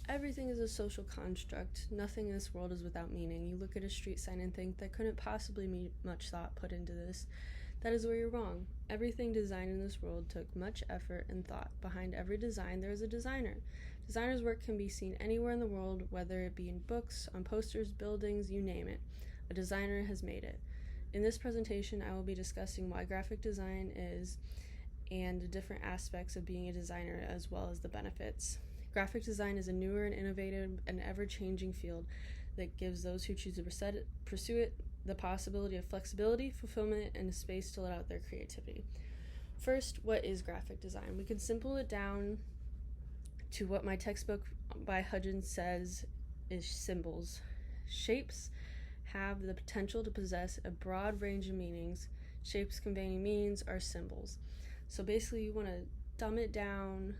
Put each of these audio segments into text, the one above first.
Everything is a social construct. Nothing in this world is without meaning. You look at a street sign and think there couldn't possibly be much thought put into this. That is where you're wrong. Everything designed in this world took much effort and thought. Behind every design, there is a designer. Designer's work can be seen anywhere in the world, whether it be in books, on posters, buildings, you name it. A designer has made it. In this presentation, I will be discussing why graphic design is and the different aspects of being a designer, as well as the benefits. Graphic design is a newer and innovative and ever-changing field that gives those who choose to pursue it the possibility of flexibility, fulfillment, and a space to let out their creativity. First, what is graphic design? We can simple it down to what my textbook by Hudgens says is symbols. Shapes have the potential to possess a broad range of meanings. Shapes conveying meanings are symbols. So basically you want to dumb it down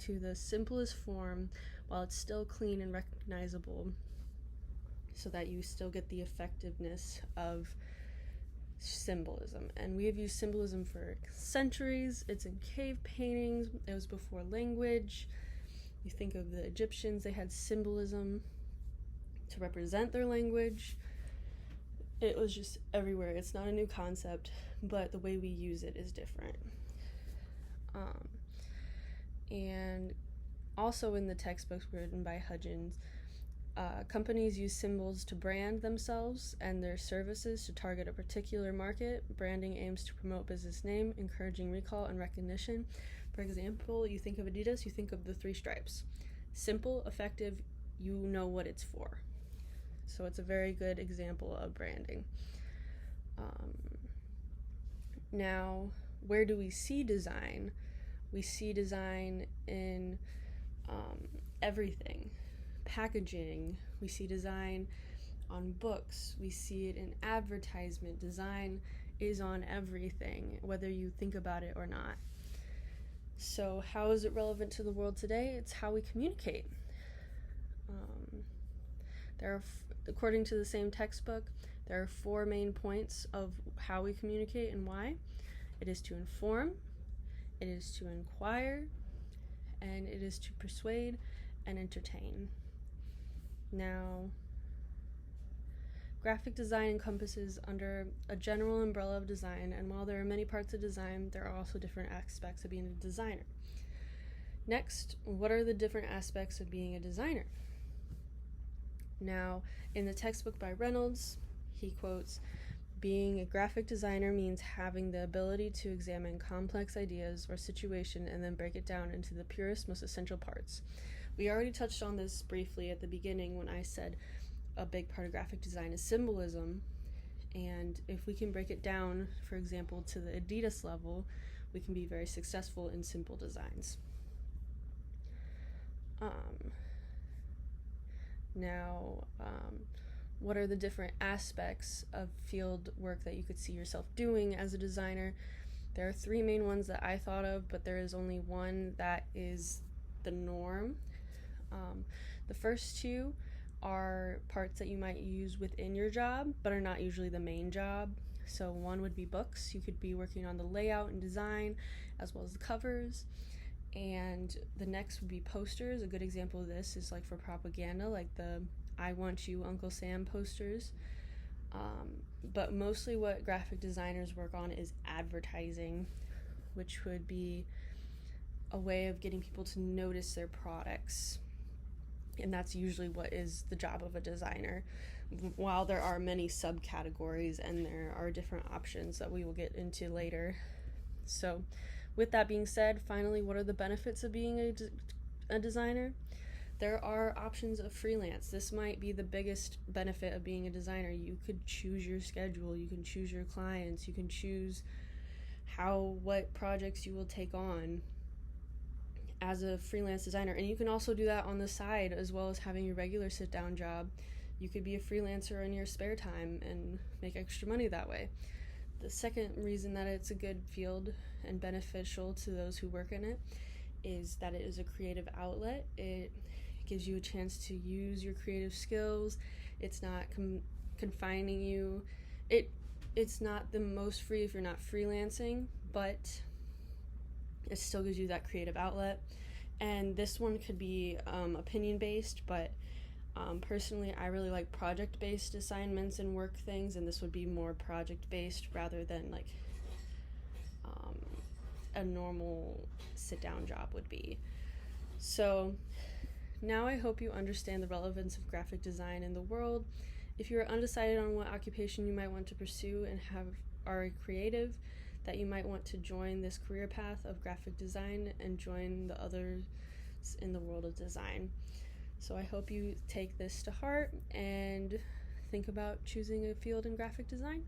to the simplest form while it's still clean and recognizable, so that you still get the effectiveness of symbolism. And we have used symbolism for centuries. It's in cave paintings. It was before language. You think of the Egyptians, they had symbolism to represent their language. It was just everywhere. It's not a new concept, but the way we use it is different. And also in the textbooks written by Hudgens, companies use symbols to brand themselves and their services to target a particular market. Branding aims to promote business name, encouraging recall and recognition. For example, you think of Adidas, you think of the 3 stripes. Simple, effective, you know what it's for. So it's a very good example of branding. Now, where do we see design? We see design in everything. Packaging, we see design on books, we see it in advertisement. Design is on everything, whether you think about it or not. So how is it relevant to the world today? It's how we communicate. According to the same textbook, there are 4 main points of how we communicate and why. It is to inform, it is to inquire, and it is to persuade and entertain. Now, graphic design encompasses under a general umbrella of design, and while there are many parts of design, there are also different aspects of being a designer. Next, what are the different aspects of being a designer? Now, in the textbook by Reynolds, he quotes, "Being a graphic designer means having the ability to examine complex ideas or situation and then break it down into the purest, most essential parts." We already touched on this briefly at the beginning when I said a big part of graphic design is symbolism, and if we can break it down, for example, to the Adidas level, we can be very successful in simple designs. What are the different aspects of field work that you could see yourself doing as a designer? There are 3 main ones that I thought of, but there is only one that is the norm. The first 2 are parts that you might use within your job, but are not usually the main job. So one would be books. You could be working on the layout and design, as well as the covers. And the next would be posters. A good example of this is like for propaganda, like the "I Want You, Uncle Sam" posters. But mostly what graphic designers work on is advertising, which would be a way of getting people to notice their products. And that's usually what is the job of a designer, while there are many subcategories and there are different options that we will get into later. So with that being said, finally, what are the benefits of being a designer? There are options of freelance. This might be the biggest benefit of being a designer. You could choose your schedule, you can choose your clients, you can choose what projects you will take on as a freelance designer. And you can also do that on the side as well as having your regular sit-down job. You could be a freelancer in your spare time and make extra money that way. The second reason that it's a good field and beneficial to those who work in it is that it is a creative outlet. It gives you a chance to use your creative skills. It's not confining you. It's not the most free if you're not freelancing, but it still gives you that creative outlet. And this one could be opinion based, but personally, I really like project based assignments and work things, and this would be more project based rather than like a normal sit down job would be. So now I hope you understand the relevance of graphic design in the world. If you are undecided on what occupation you might want to pursue and are creative, that you might want to join this career path of graphic design and join the others in the world of design. So I hope you take this to heart and think about choosing a field in graphic design.